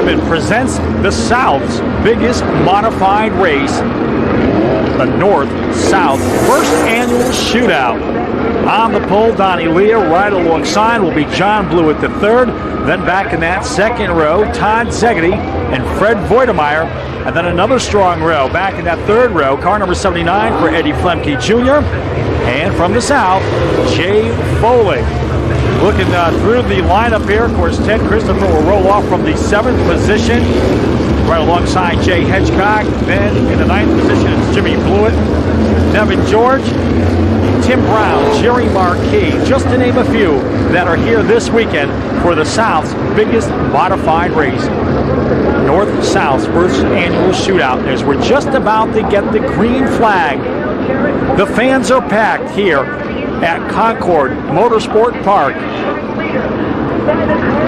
Equipment presents the South's biggest modified race, the North-South First Annual Shootout. On the pole, Donnie Leah. Right alongside will be John Blewett III. Then back in that second row, Todd Zegedy and Fred Vordermeier. And then another strong row. Back in that third row, car number 79 for Eddie Flemke Jr. And from the south, Jay Foley. Looking through the lineup here, of course, Ted Christoher will roll off from the 7th position, right alongside Jay Hedgecock. Then in the 9th position, it's Jimmy Blewett, Nevin George, Tim Brown, Jerry Marquis, just to name a few that are here this weekend for the South's biggest modified race. North-South's first annual shootout, as we're just about to get the green flag. The fans are packed here at Concord Motorsport Park.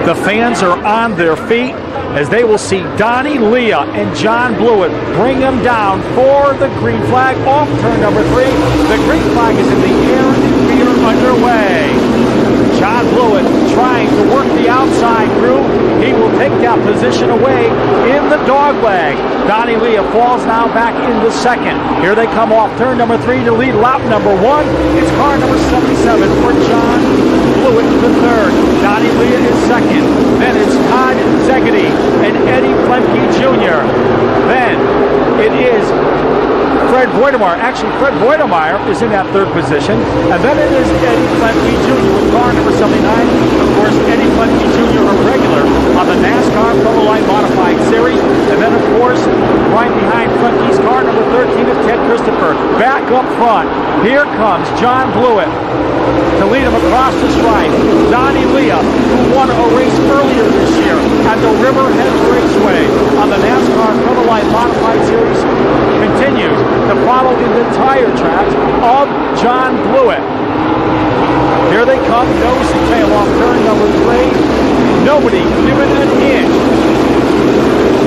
The fans are on their feet as they will see Donnie Leah and John Blewett bring them down for the green flag off turn number 3. The green flag is in the air and we are underway. John Blewett trying to work the outside through. He will take that position away in the dog leg. Donnie Leah falls now back into second. Here they come off turn number 3 to lead lap number 1. It's car number 77 for John Blewett III. Donnie Leah is second. Then it's Todd Zegedy and Eddie Flemke Jr. Then it is Fred Vordermeier. Actually, Fred Vordermeier is in that third position. And then it is Eddie Flemke Jr. with car number 79. Of course, Eddie Flemke Jr. a regular on the NASCAR Promo Light Modified Series. And then, of course, right behind Flemke's car number 13 is Ted Christoher. Back up front, here comes John Blewett to lead him across the stripe. Donnie Leah, who won a race earlier this year at the Riverhead Raceway on the NASCAR Promo Light Modified Series, continues to follow in the tire tracks of John Blewett. Here they come, nose to tail off turn number 3. Nobody giving an inch.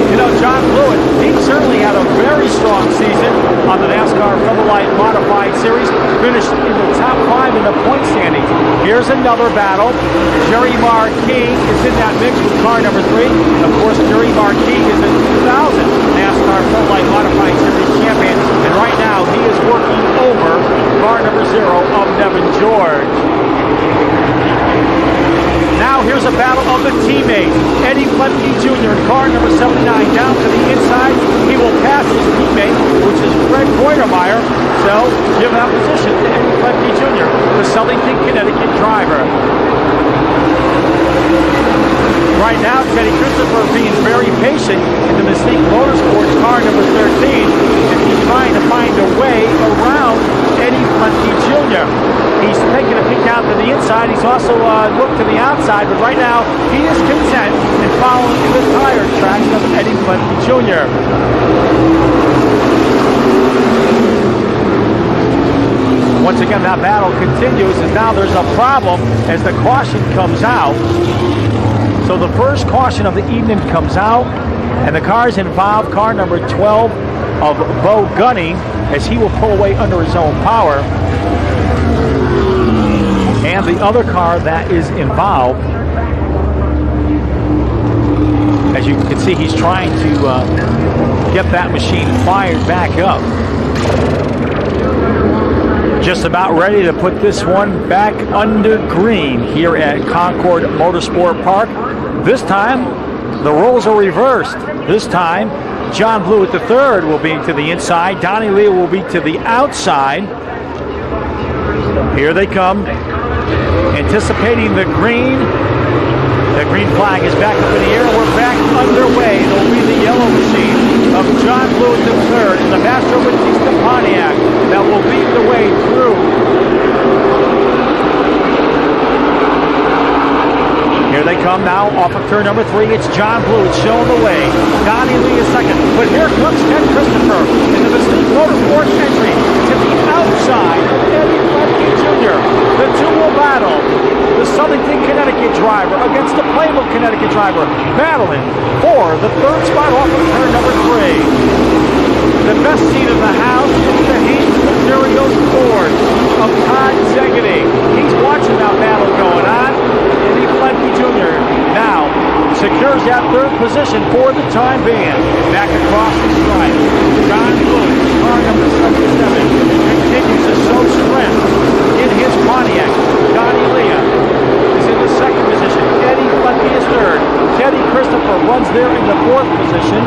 You know, John Blewett, he certainly had a very strong season on the NASCAR Promo Light Modified Series. Finished in the top 5 in the point standings. Here's another battle. Jerry Marquis is in that mix with car number 3. Of course, Jerry Marquis is a 2000 NASCAR Promo Light Modified Series champion. And right now, he is working over car number 0 of Nevin George. Now here's a battle of the teammates. Eddie Flemke Jr. in car number 79 down to the inside. He will pass his teammate, which is Fred Vordermeier. So give that position to Eddie Flemke Jr., the Southington, Connecticut driver. Right now, Ted Christoher being very patient in the Mystique Motorsports car number 13, and he's trying to find a way around Eddie Flemke Jr. He's taking a peek out to the inside. He's also looked to the outside, but right now he is content in following in the tire tracks of Eddie Flemke Jr. Once again, that battle continues, and now there's a problem as the caution comes out. So the first caution of the evening comes out, and the cars involved, car number 12 of Bo Gunning, as he will pull away under his own power. And the other car that is involved, as you can see, he's trying to get that machine fired back up. Just about ready to put this one back under green here at Concord Motorsport Park. This time, the roles are reversed. This time, John Blewett III will be to the inside. Donnie Leah will be to the outside. Here they come, anticipating the green. The green flag is back up in the air. We're back underway. It'll be the yellow machine of John Blewett III in the Mastro Batista Pontiac that will lead the way through. Here they come now off of turn number 3. It's John Blewett showing the way. Donnie Leah is second. But here comes Ted Christoher in the Mystique Motorsports entry to the outside of Eddie Flemke Jr. The two will battle. The Southington, Connecticut driver against the Plainville, Connecticut driver, battling for the third spot off of turn number 3. The best seat in the house is the Haynes Materials Ford of Todd Zegedy. He's watching that battle going on. Eddie Flemke Jr. now secures that third position for the time being. Back across the stripe, John Blewett, car number 77, continues to show strength in his Pontiac. Donnie Leah is in the second position. Eddie Flemke is third. Ted Christoher runs there in the fourth position.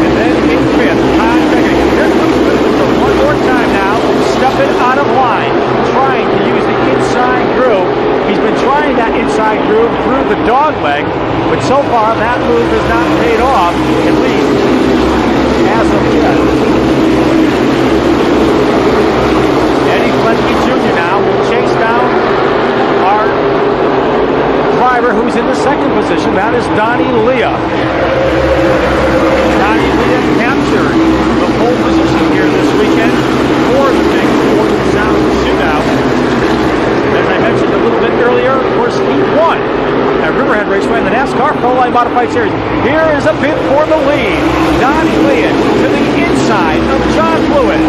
And then in fifth, Tom Cravenho. Here's Christoher one more time now, stepping out of line, trying to use the inside groove. He's been trying that inside groove through the dog leg, but so far that move has not paid off, at least as of yet. Eddie Flemke Jr. now will chase down our driver who's in the second position. That is Donnie Leah. Donnie Leah captured the pole position here this weekend for the big Sound Shootout. As I mentioned a little bit earlier, of course, he won at Riverhead Raceway in the NASCAR Pro Line Modified Series. Here is a bid for the lead. Donnie Leah to the inside of John Blewett.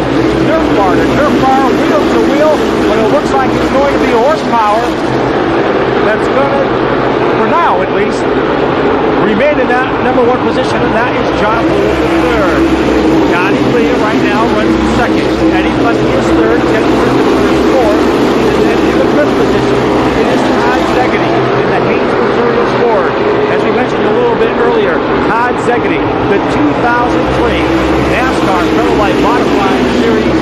Nerf bar to nerf bar, wheel to wheel, but it looks like it's going to be horsepower that's going to, for now at least, remain in that number one position, and that is John Blewett the third. Donnie Leah right now runs second. Eddie Flemke is third. Ted Christoher is fourth. And then in the fifth position, it is Todd Zegedy in the Haynes Missouri Ford. As we mentioned a little bit earlier, Todd Zegedy, the 2003 NASCAR Pro Light Modified Series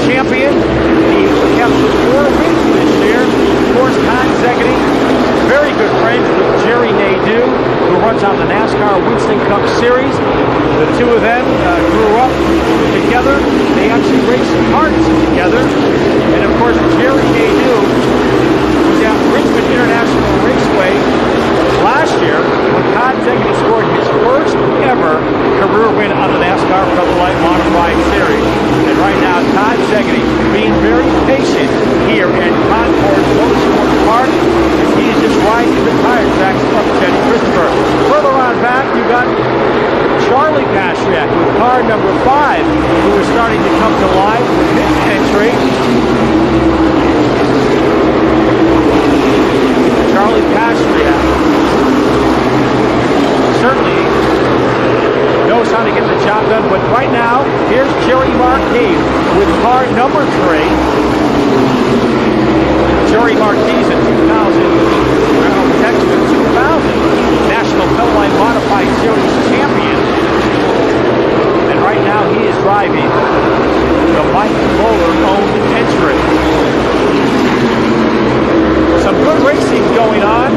champion. He captured 4 wins this year. Of course, Todd Zegedy, very good friends with Jerry Nadeau, who runs on the NASCAR Winston Cup Series. The two of them grew up together. They actually raced karts together. And of course, Jerry Nadeau was at Richmond International Raceway last year when Todd Zegedy scored his first ever career win on the NASCAR Pro Light Modified Series. And right now, Todd Zegedy being very patient here at Concord Motorsport Park. He is just riding the tire tracks of Ted Christoher. Further on back, you got Charlie Pastriak with car number 5, who is starting to come to life with his entry. Charlie Pastriak certainly knows how to get the job done, but right now, here's Jerry Marquis with car number 3. Jerry Marquis in 2000, next to 2000 National Pelline Modified Series champion. And right now he is driving the Mike Bowler-owned entrant. Some good racing going on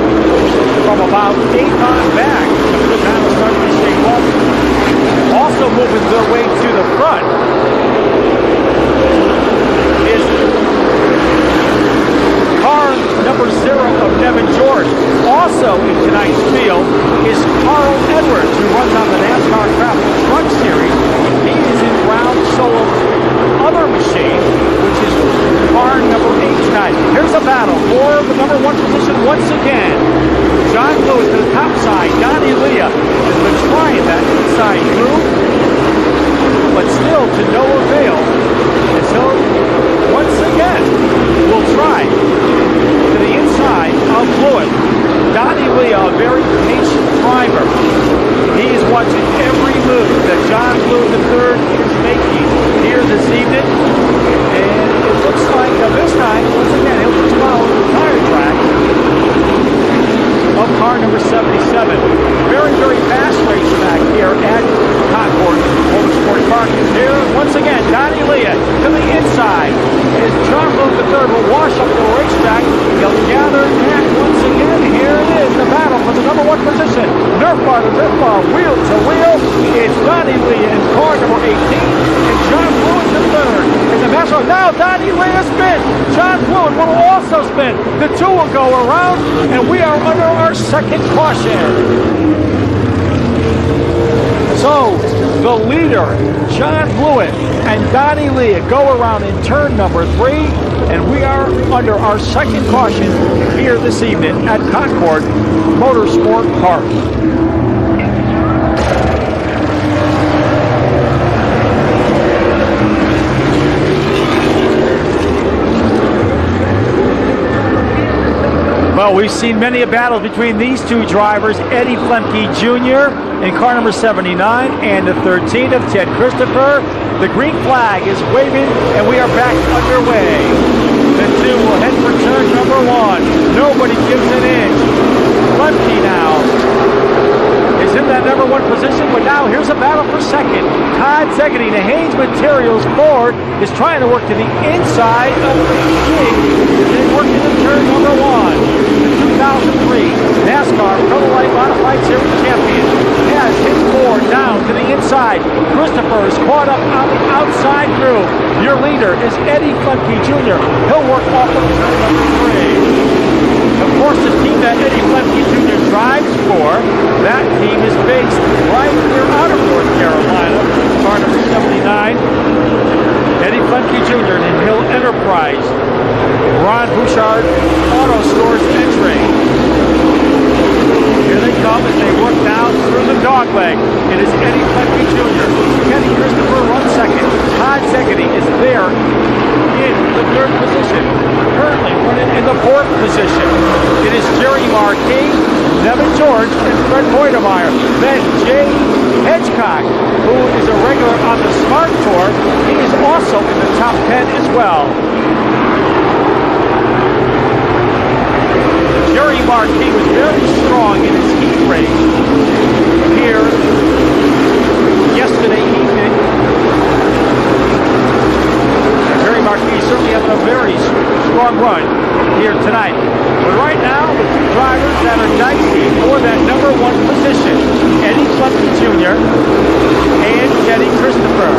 from about 8 on back. The time is starting to shape up. Also moving their way to the front is car number 0 of Devin George. Also in tonight's field is Carl Edwards, who runs on the NASCAR Craft Truck Series. He is in Brown Solo's other machine, which is car number 8 tonight. Here's a battle for the number 1 position once again. John Blewett to the top side. Donnie Leah has been trying that inside groove, but still to no avail. And so, once again, we'll try to the inside of Blewett. Donnie Leah, a very patient driver. He is watching every move that John Blewett III is making here this evening. And it looks like this time, once again, he'll just follow the tire track of car number 77. Very, very fast racetrack here at Concord Motorsport Park. Here, once again, Donnie Leah to the inside. As John Blewett III will wash up the racetrack, he'll gather back once again. Here it is, the battle for the number 1 position. Nerf bar to nerf bar, wheel to wheel. It's Donnie Leah in car number 18, and John Blewett III in the master. Now Donnie Leah spins. John Blewett will also spin. The two will go around, and we are under our second caution. So, the leader, John Blewett, and Donnie Leah go around in turn number 3, and we are under our second caution here this evening at Concord Motorsport Park. Well, we've seen many a battle between these two drivers, Eddie Flemke Jr. in car number 79 and the 13 of Ted Christoher. The green flag is waving, and we are back underway. The two will head for turn number 1. Nobody gives an inch. Flemke now is in that number 1 position, but now here's a battle for second. Todd Zegedy, the Haynes Materials Ford, is trying to work to the inside of the gig. They're working in turn number 1. The 2003 NASCAR Pro Light Modified Series champion has his Ford down to the inside. Christoher is caught up on the outside groove. Your leader is Eddie Flemke Jr. He'll work off of turn number 3. Of course, the team that Eddie Flemke Jr. drives for, that team is based right here out of North Carolina. Car number 79, Eddie Flemke Jr. and Hill Enterprise. Ron Bouchard Auto Stores entry. Here they come as they work down through the dogleg. It is Eddie Flemke Jr. Ted Christoher runs second. Todd Zegedy is there in the 3rd position. Currently running in the 4th position. It is Jerry Marquis, Nevin George, and Fred Vordermeier. Then Jay Hedgecock, who is a regular on the Smart Tour. He is also in the top 10 as well. Jerry Marquis was very strong in his heat race here yesterday evening. Jerry Marquis certainly having a very strong run here tonight. But right now, the two drivers that are dicey for that number 1 position, Eddie Flemke Jr. and Teddy Christoher.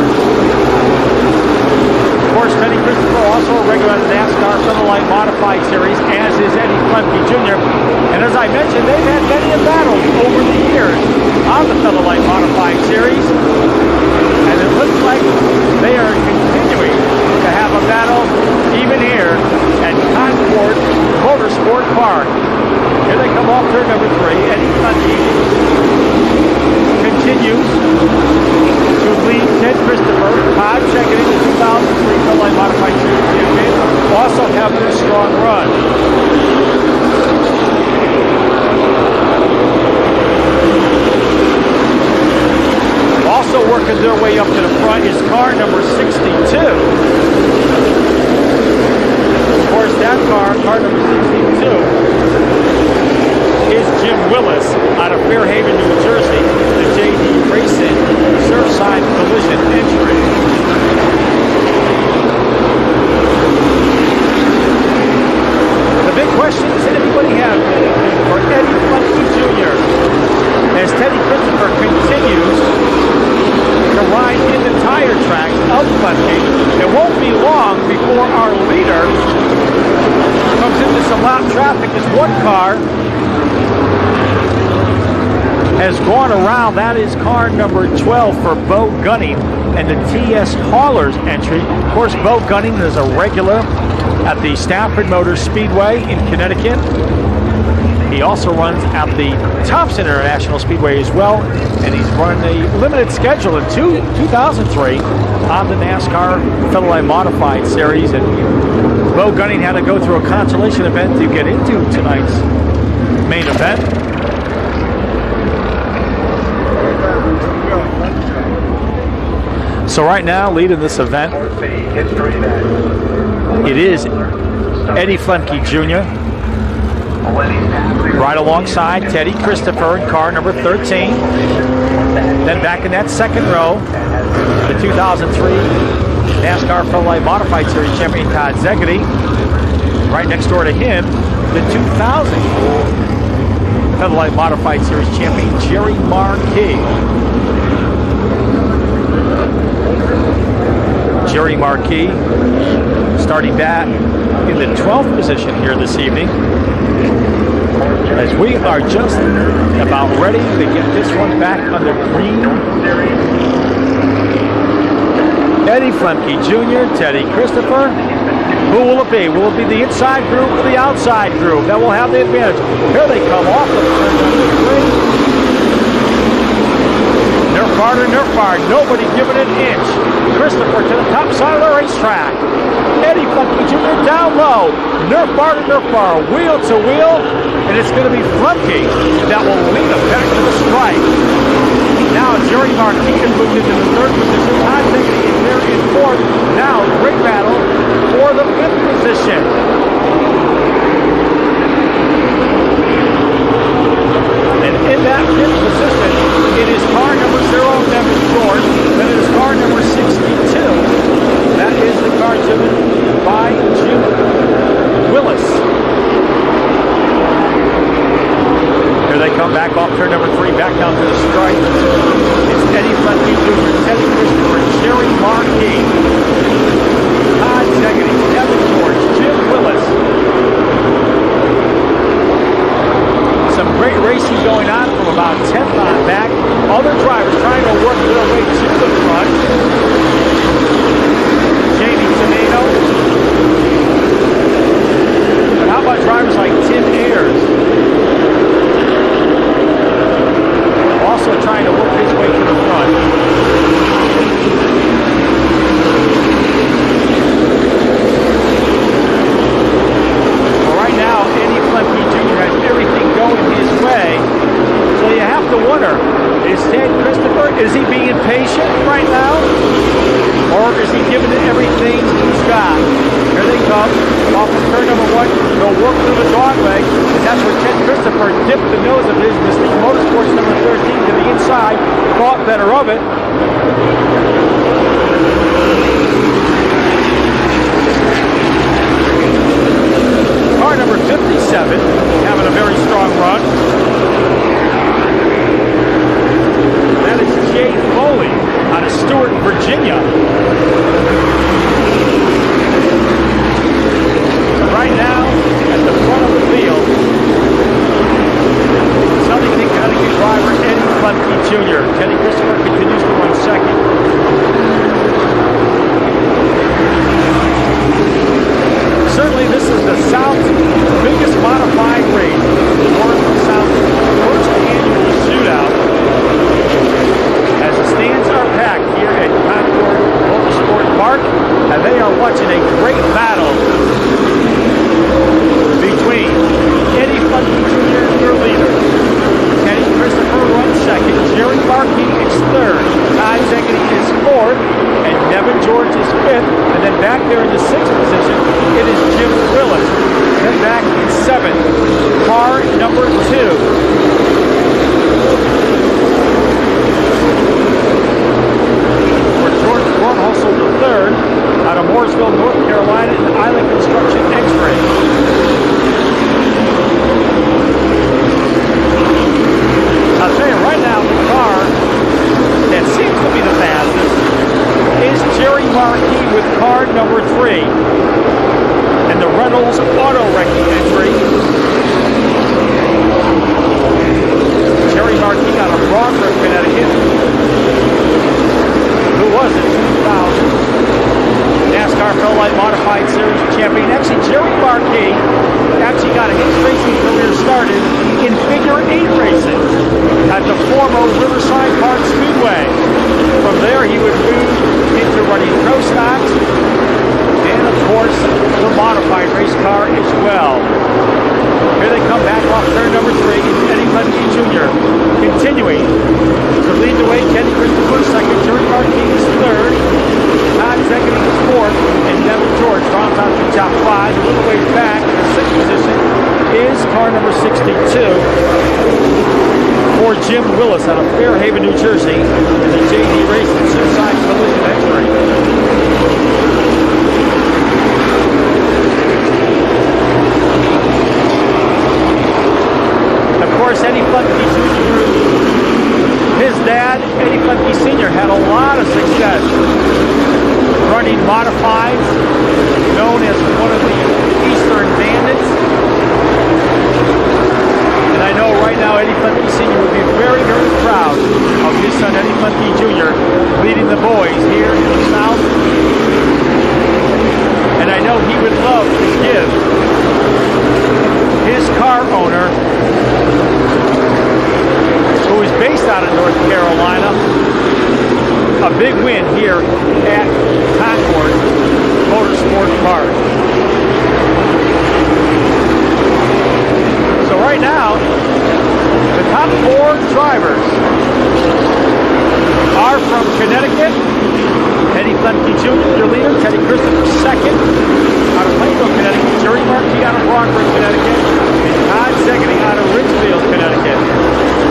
Of course, Teddy Christoher also a regular in the NASCAR Pro Light Modified Series, as is Eddie Flemke Jr. And as I mentioned, they've had many a battle over the years on the Pro Light Modified Series. And it looks like they are continuing to have a battle even here at Concord Motorsport Park. Here they come off turn number 3. Eddie Flemke continues to lead Ted Christoher. Todd Zegedy, the 2003 Pro Light Modified Series champion, also having a strong run. Also working their way up to the front is car number 62. Of course, that car number 62, is Jim Willis out of Fairhaven, New Jersey, the JD Racing Surfside Collision entry. The big question is, anybody have for Eddie Flemke Jr. as Teddy Christoher continues to ride in the tire tracks of Flemke. It won't be long before our leader comes into some lap traffic as one car has gone around. That is car number 12 for Bo Gunning and the TS Haulers entry. Of course, Bo Gunning is a regular at the Stafford Motor Speedway in Connecticut. He also runs at the Thompson International Speedway as well, and he's run a limited schedule in 2003 on the NASCAR Pro Light Modified Series. And Bo Gunning had to go through a consolation event to get into tonight's main event. So right now, leading this event, it is Eddie Flemke Jr. right alongside Teddy Christoher in car number 13. Then back in that second row, the 2003 NASCAR Pro Light Modified Series champion Todd Zegedy. Right next door to him, the 2000 Pro Light Modified Series champion Jerry Marquis. Jerry Marquis starting back in the 12th position here this evening, as we are just about ready to get this one back under green. Eddie Flemke Jr., Teddy Christoher. Who will it be? Will it be the inside group or the outside group that will have the advantage? Here they come off of turn number 3. Nerf car. Nobody giving it an inch. Christoher to the top side of the racetrack. Eddie Flemke Jr. down low. Nerf bar to nerf bar. Wheel to wheel. And it's going to be Flemke that will lead him back to the stripe. Now Jerry Marquis has moved into the third position. Todd Diggity is there in fourth. Now great battle for the fifth position. And in that fifth position, it is car number 0, Devin George. Then it is car number 62. That is the car driven by Jim Willis. Here they come back off turn number 3, back down to the stripe. It's Eddie Flemke Jr., Teddy Christoher, Jerry Marquis, Todd Diggity, Devin George, Jim Willis. Some great racing going on from about 10th on back. Other drivers trying to work their way to the front. Tomaino. But how about drivers like Tim Ayers? Also trying to work his way to the front. Well, right now, Eddie Flemke Jr. has everything going his way. So you have to wonder, is Ted Christoher, is he being patient right now? Or is he giving it everything he's got? Here they come. Off of turn number 1. They'll work through the dog leg. And that's where Ted Christoher dipped the nose of his Mystique Motorsports number 13 to the inside. Thought better of it. Car number 57 having a very strong run. That is Jay Foley out of Stuart, Virginia. Right now, at the front of the field, Southington Connecticut driver Eddie Flemke Jr. Teddy Christoher continues to run second. Certainly, this is the South's biggest modified race. The South's first annual shootout. As the stands are packed here at Concord Motorsport Park, and they are watching a great battle between Eddie Flemke Jr., your leader. Teddy Christoher runs second. Jerry Marquis is third. Todd Diggity is fourth. And Devin George is fifth. And then back there in the sixth position, it is Jim Willis. Then back in seventh, car number 2. Brunnhoelzl the third, out of Mooresville, North Carolina, in Island Construction X-Ray. I'll tell you right now, the car that seems to be the fastest is Jerry Marquis with car number 3. And the Reynolds Auto Wrecking entry. Jerry Marquis out of Broadbrook, Connecticut. Who was it? 2000 NASCAR Pro Light Modified Series champion. Actually, Jerry Marquis actually got his racing career started in figure 8 racing at the former Riverside Park Speedway. From there, he would move into running pro stocks and, of course, the modified race car as well. Here they come back off turn number 3. Eddie Flemke Jr. continuing to lead the way. Teddy Christoher second. Jerry Marquis is third. Todd Diggity is fourth. And Devin George rounds out the top 5. A little ways back in the sixth position is car number 62 for Jim Willis out of Fairhaven, New Jersey, in the JD Racing Suicide Collision X-Ray. Of course, Eddie Flemke Jr., his dad, Eddie Flemke Sr., had a lot of success running modifieds, known as one of the Eastern Bandits. And I know right now Eddie Flemke Sr. would be very, very proud of his son Eddie Flemke Jr. leading the boys here in the South. And I know he would love to give his car owner, who is based out of North Carolina, a big win here at Concord Motorsport Park. So right now, the top 4 drivers are from Connecticut. Eddie Flemke Jr., your leader. Ted Christoher, second. Out of Plainville, Connecticut. Jerry Marquis out of Broadbrook, Connecticut. And Todd Zegany out of Ridgefield, Connecticut.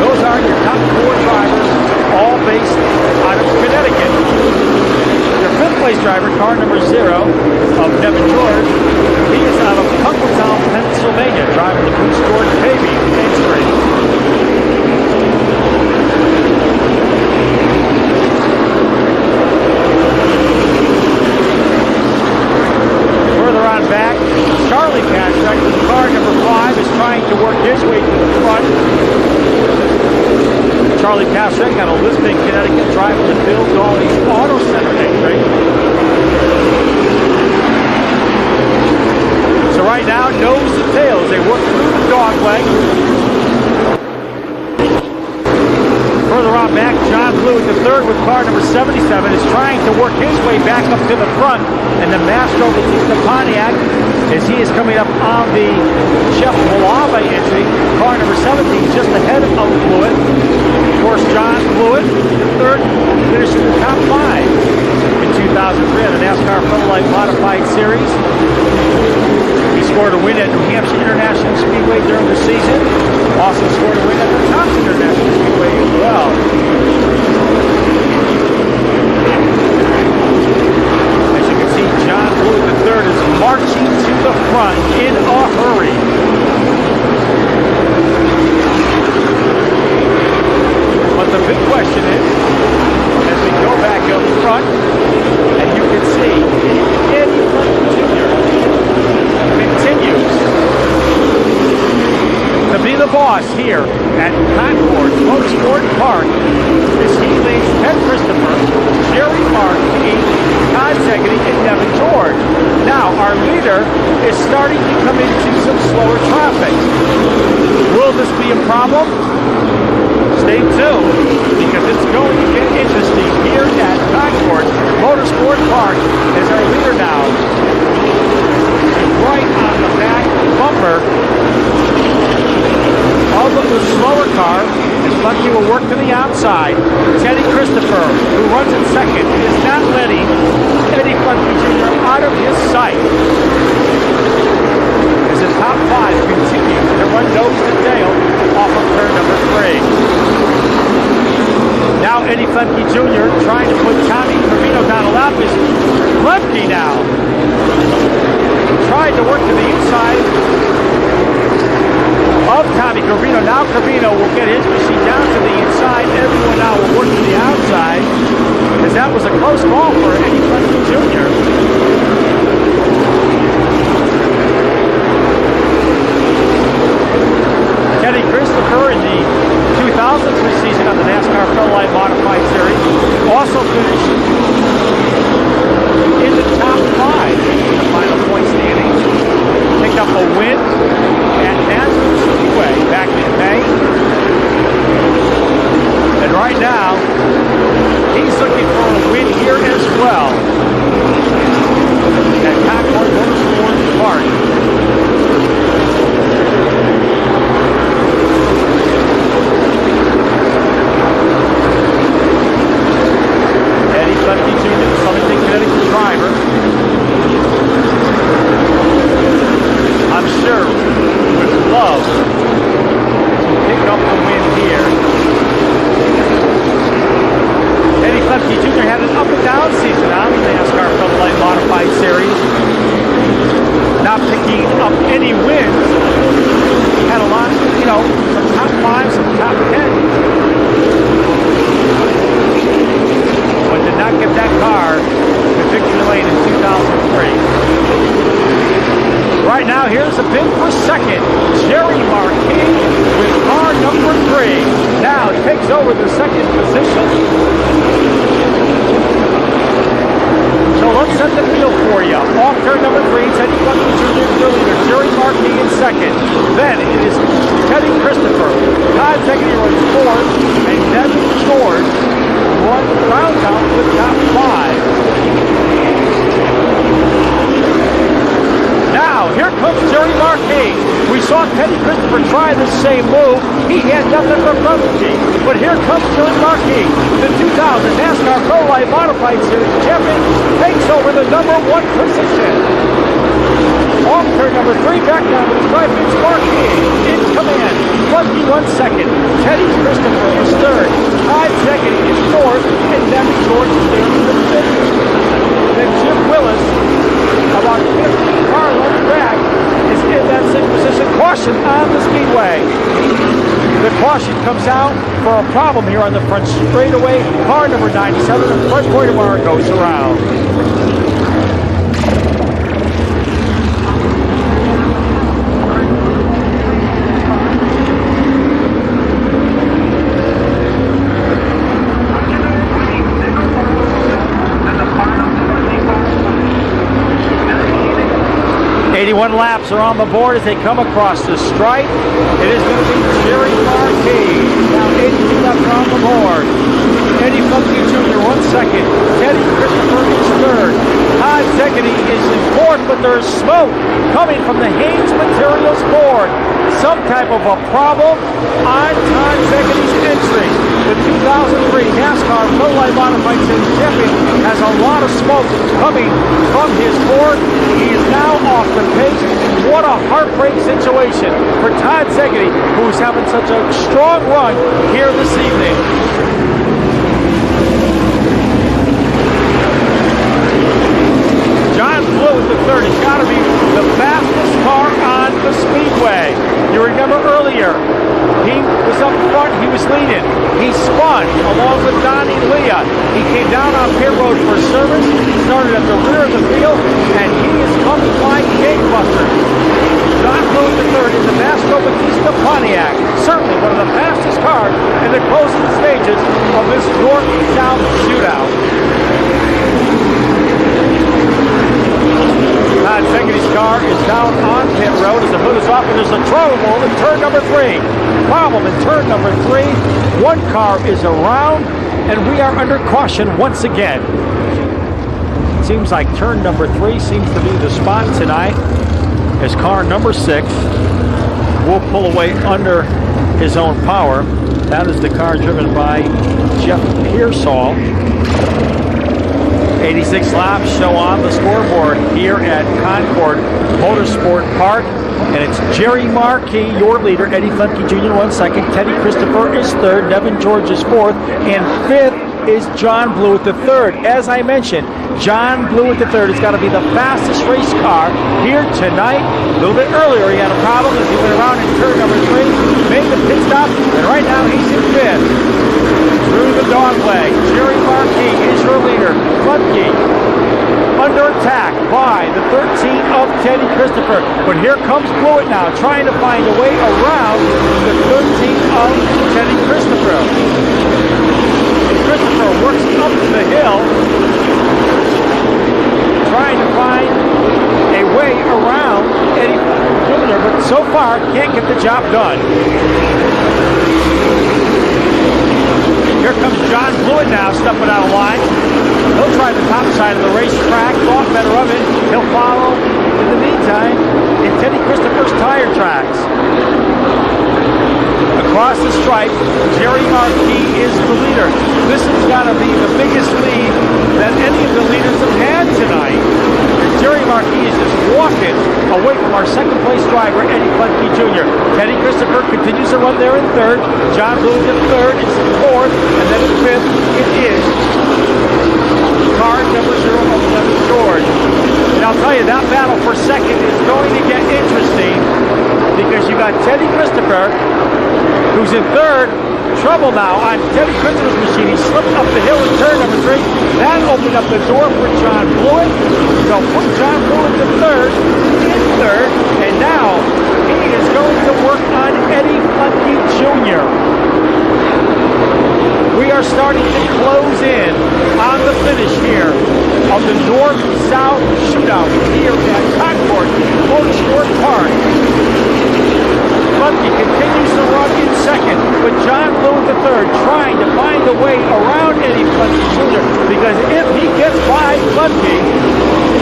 Those are your top 4 drivers, all based out of Connecticut. Your 5th place driver, car number 0 of Nevin George, he is out of Walkertown, Pennsylvania, driving the Bruce George Paving entry. Further on back, Charlie Patrick with car number 5 is trying to work his way to the front. Charlie Patrick out of Lisbon, Connecticut, driving the Bill Dawley's Auto Center entry. So right now, nose to tail as they work through the dog leg. Further on back, John Blewett, the third with car number 77, is trying to work his way back up to the front. And the Mastro Batista Pontiac, as he is coming up on the Chef Malave entry, car number 17, just ahead of Blewett. Of course, John Blewett, the third, finished in the top 5 in 2003 on the NASCAR Floodlight Modified Series. He scored a win at New Hampshire International Speedway during the season. Also scored a win at the Thompson International Speedway as well. As you can see, John Blewett the third is marching to the front in a hurry. But the big question is, as we go back up front, and you can see Eddie Flemke Jr. continues to be the boss here at Concord Motorsport Park as he leads Ted Christoher, Jerry Marquis, Todd Zegany, and Nevin George. Now, our leader is starting to come into some slower traffic. Will this be a problem? Stay tuned, because it's going to get interesting here at Concord Motorsport Park as our leader now is right on the back bumper of the slower car, as Flemke will work to the outside. Teddy Christoher, who runs in second, is not letting Eddie Flemke Jr. out of his sight, as the top 5 continue to run nose to tail off of turn number 3. Now Eddie Flemke Jr. trying to put Tommy Cravenho down a lap. Is Flemke now tried to work to the inside of Tommy Cravenho. Now Cravenho will get his machine down to the inside. Everyone now will work to the outside, as that was a close call for Eddie Flemke Jr. Teddy Christoher in the 2003 season on the NASCAR Floodlight Modified Series also finished in the top 5 in the final point standings. Picked up a win at Concord Speedway back in May. And right now, he's looking for a win here as well at Concord Motorsport Park. Flemke Jr., the Southington, Connecticut driver. I'm sure would love to pick up the win here. Eddie Flemke Jr. had an up and down season on the NASCAR Floodlight Modified Series. Not picking up any wins. Had a lot, some top 5, some top 10. But did not get that car to victory lane in 2003. Right now, here's a bid for second. Jerry Marquis with car number 3. Now takes over the second position. So let's set the field for you. Off turn number 3, Teddy Flemke Jr. the leader. Jerry Marquis in second. Then it is Teddy Christoher. Todd Zegany runs 4th, and Nevin George rounds out with nothing for Flemke. But here comes Marquis. The 2000 NASCAR Pro Life Modified Series champion takes over the number 1 position. Off turn number 3, back down to the stripe, it's Marquis in command. Flemke 1 second. Ted Christoher is 3rd. Todd second is 4th. And then George is there in the 5th. Then Jim Willis, about 15 car lengths back, is in that 6th position. Caution on the speedway. The caution comes out for a problem here on the front straightaway. Car number 97, the front Vordermeier goes around. 81 laps are on the board as they come across the stripe. It is going to be Jerry Marquis. Now 82 laps on the board. Eddie Flemke Jr. 1 second. Teddy Christoher is 3rd. Todd Zegedy is in 4th, but there's smoke coming from the Haynes Materials board. Some type of a problem on Todd Zegedy's entry. The 2003 NASCAR Pro Life Modified Series champion has a lot of smoke coming from his board. He is now off the pace. What a heartbreak situation for Todd Zegedy, who's having such a strong run here this evening. John Blewett the 3rd has got to be the fastest car on the speedway. You remember earlier, he was up front, he was leading. He spun along with Donnie Leah. He came down on pit road for service, started at the rear of the field, and he is coming like gangbusters. John Blewett the 3rd in the Mastro Batista Pontiac. Certainly one of the fastest cars in the closing stages of this North-South shootout. Todd Zegedy's car is down on pit road as the hood is off, and there's a trouble in turn number 3. Problem in turn number 3. One car is around, and we are under caution once again. Seems like turn number 3 seems to be the spot tonight, as car number 6 will pull away under his own power. That is the car driven by Jeff Pearsall. 86 laps show on the scoreboard here at Concord Motorsport Park. And it's Jerry Marquis, your leader. Eddie Flemke Jr. 1 second. Teddy Christoher is 3rd. Nevin George is 4th. And 5th is John Blewett the 3rd. As I mentioned, John Blewett the 3rd has got to be the fastest race car here tonight. A little bit earlier he had a problem as he went around in turn number 3. Made the pit stop. And right now he's in 5th. Through the dog leg, Jerry Marquis is your leader. Flemke under attack by the 13 of Teddy Christoher. But here comes Blewett now, trying to find a way around the 13 of Teddy Christoher. Christoher works up the hill, trying to find a way around Eddie Jr., but so far can't get the job done. Here comes John Blewett now, stepping out of line. He'll try the top side of the racetrack, thought better of it. He'll follow, in the meantime, in Teddy Christoher's tire tracks. Across the stripe, Jerry Marquis is the leader. This has got to be the biggest lead that any of the leaders have had tonight. Jerry Marquis is just walking away from our second-place driver, Eddie Flemke Jr. Teddy Christoher continues to run there in 3rd. John Blewett in 3rd, it's in 4th, and then in 5th, it is car number 0 of Nevin George. And I'll tell you, that battle for second is going to get interesting because you got Teddy Christoher, who's in 3rd. Trouble now on Teddy Christoher's machine. He slipped up the hill in turn number 3. That opened up the door for John Blewett. So put John Blewett to 3rd, in 3rd, and now he is going to work on Eddie Flemke Jr. We are starting to close in on the finish here of the North-South Shootout here at Concord Motorsport Park. Flemke continues to run in 2nd, but John Blewett the 3rd trying to find a way around Eddie Flemke Jr. because if he gets by Flemke,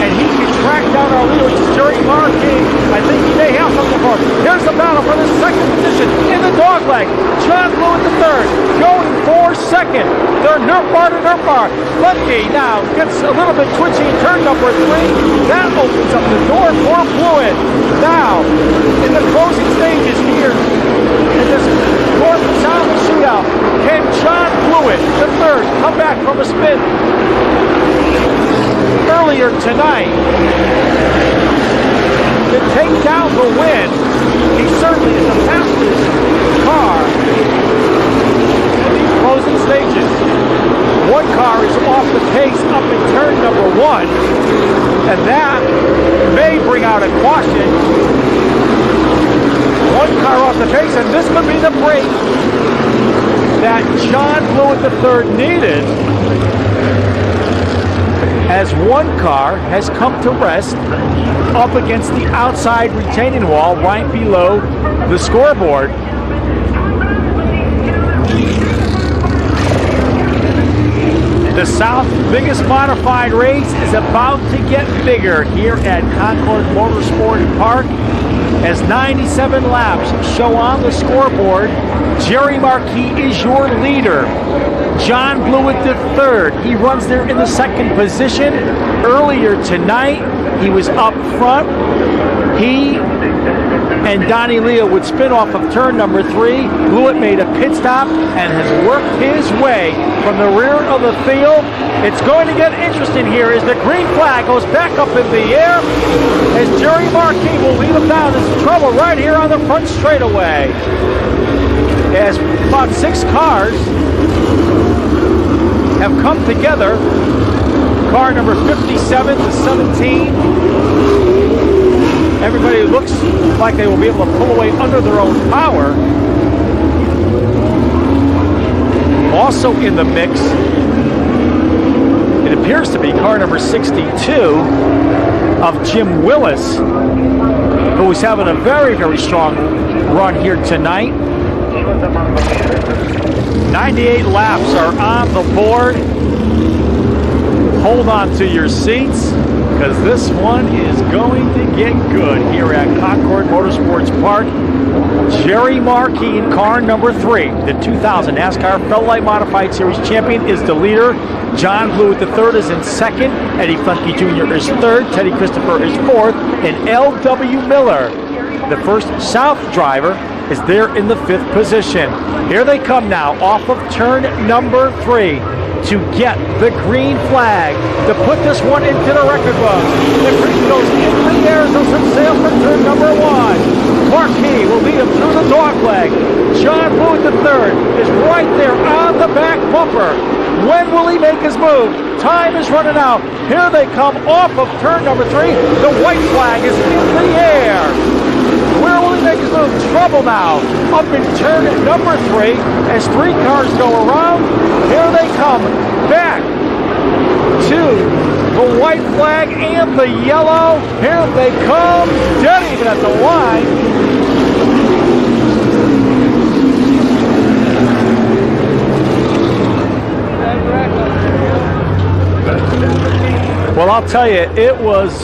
and he can track down our leader, which is Jerry Marquis. I think he may have something for him. Here's the battle for the second position in the dogleg. John Blewett the third, going for second. They're nerf bar to nerf bar. Flemke now gets a little bit twitchy in turn number 3. That opens up the door for Blewett. Now, in the closing stages here, in this north and south shootout, can John Blewett the third come back from a spin earlier tonight to take down the win? He certainly is the fastest car in these closing stages. One car is off the pace up in turn number 1, and that may bring out a caution. One car off the pace, and this could be the break that John Blewett III needed, as one car has come to rest up against the outside retaining wall right below the scoreboard. The South's biggest modified race is about to get bigger here at Concord Motorsport Park, as 97 laps show on the scoreboard. Jerry Marquis is your leader. John Blewett III, he runs there in the second position. Earlier tonight, he was up front. He and Donnie Leah would spin off of turn number 3. Blewett made a pit stop and has worked his way from the rear of the field. It's going to get interesting here as the green flag goes back up in the air, as Jerry Marquis will lead him down into trouble right here on the front straightaway. As about 6 cars have come together. Car number 57 to 17. Everybody looks like they will be able to pull away under their own power. Also in the mix, it appears to be car number 62 of Jim Willis, who is having a very, very strong run here tonight. 98 laps are on the board. Hold on to your seats, because this one is going to get good here at Concord Motorsports Park. Jerry Marquis in car number 3, the 2000 NASCAR Feldlite Modified Series champion, is the leader. John Blewett III is in second. Eddie Flemke Jr. is third. Ted Christoher is fourth. And L.W. Miller, the first South driver, is there in the 5th position. Here they come now off of turn number 3 to get the green flag to put this one into the record book. The green goes in the air as it sails for turn number 1. Marquis will lead him through the dogleg. John Blewett III is right there on the back bumper. When will he make his move? Time is running out. Here they come off of turn number 3. The white flag is in the air. Where will he make his move? Trouble now. Up in turn number 3 as 3 cars go around. Here they come back to the white flag and the yellow. Here they come. Dead even at the line. Well, I'll tell you, it was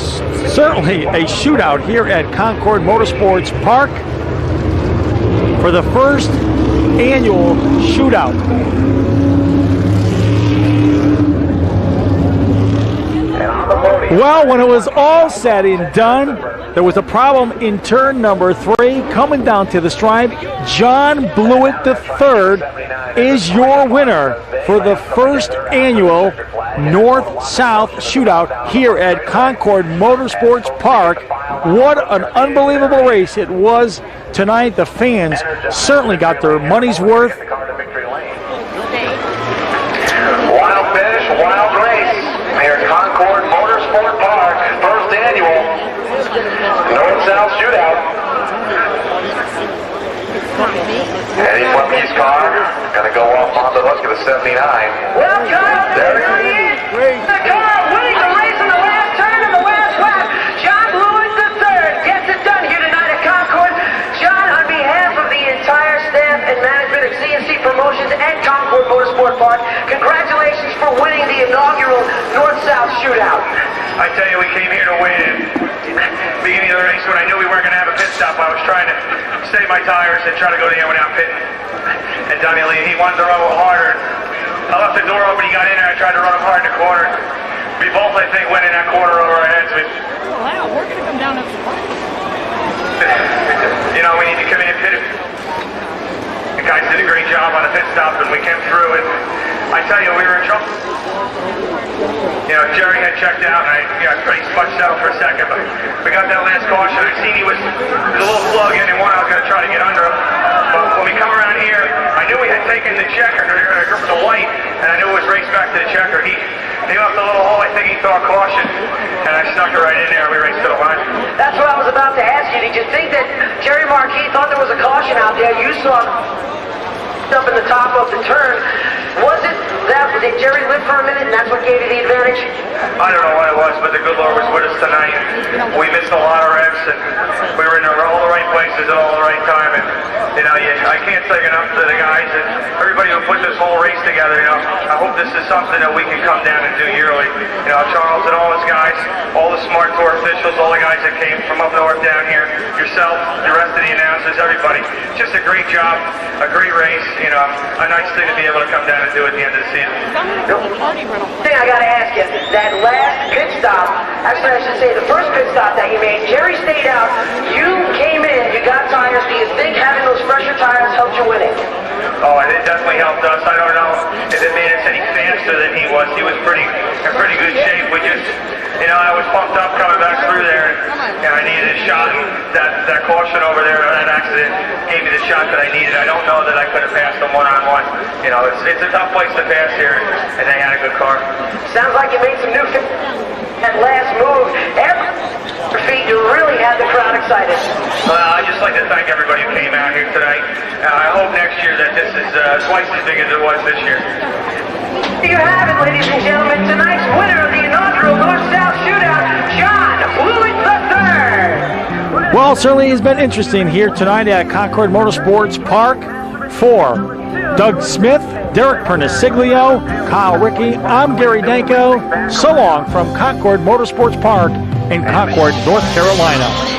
certainly a shootout here at Concord Motorsports Park for the first annual shootout. Well, when it was all said and done, there was a problem in turn number 3 coming down to the stripe. John Blewett III is your winner for the first annual North-South shootout here at Concord Motorsports Park. What an unbelievable race it was tonight. The fans certainly got their money's worth. Wild finish, wild race here at Concord Motorsport Park. First annual North-South shootout. Eddie Flemke's car gonna go off on the hook of the 79. Well, Kyle, there he is. The car winning the race in the last turn of the last lap. John Blewett III gets it done here tonight at Concord. John, on behalf of the entire staff and management of CNC Promotions and Concord Motorsport Park, congratulations for winning the inaugural North-South shootout. I tell you, we came here to win. Beginning of the race, when I knew we weren't going to have a pit stop, I was trying to save my tires and try to go to the end without pitting. And Donnie Lee, he wanted to run a little harder. I left the door open, he got in there, I tried to run him hard in the corner. We both, I think, went in that corner over our heads. Wow, we're going to come down at the front. You know, we need to come in and pit it. The guys did a great job on the pit stop, and we came through, and I tell you, we were in trouble. You know, Jerry had checked out, and I spudged out for a second, but we got that last caution. I seen there was a little plug in, and one I was going to try to get under him. But when we come around here, I knew he had taken the checker, the white, and I knew it was raced back to the checker. He left a little hole. I think he thought caution, and I snuck it right in there. We raced to the line. That's what I was about to ask you. Did you think that Jerry Marquis thought there was a caution out there? You saw up in the top of the turn. Was it that, did Jerry live for a minute and that's what gave you the advantage? I don't know what it was, but the good Lord was with us tonight. We missed a lot of reps, and we were in all the right places at all the right time. And you know, I can't say enough to the guys and everybody who put this whole race together. You know, I hope this is something that we can come down and do yearly. You know, Charles and all his guys, all the Smart Tour officials, all the guys that came from up north down here, yourself, the rest of the announcers, everybody. Just a great job, a great race. You know, a nice thing to be able to come down and do at the end of the season. Thing I gotta ask you, that last pit stop, actually I should say the first pit stop that you made, Jerry stayed out, you came in, you got tires. Do you think having those fresher tires helped you win it? Oh, it definitely helped us. I don't know if it made us any faster than he was. He was in pretty good shape. We just, you know, I was pumped up coming back through there, and I needed a shot. And that caution over there, that accident, gave me the shot that I needed. I don't know that I could have passed them one-on-one. You know, it's a tough place to pass here, and they had a good car. Sounds like you made some new that last move. Every feet, you really had the crowd excited. I'd just like to thank everybody who came out here tonight. I hope next year that this is twice as big as it was this year. There you have it, ladies and gentlemen. Tonight's winner of the inaugural North-South Shootout, John Blewett III. Well, it certainly has been interesting here tonight at Concord Motorsports Park. For Doug Smith, Derek Perniciglio, Kyle Rickey, I'm Gary Danko. So long from Concord Motorsports Park in Concord, North Carolina.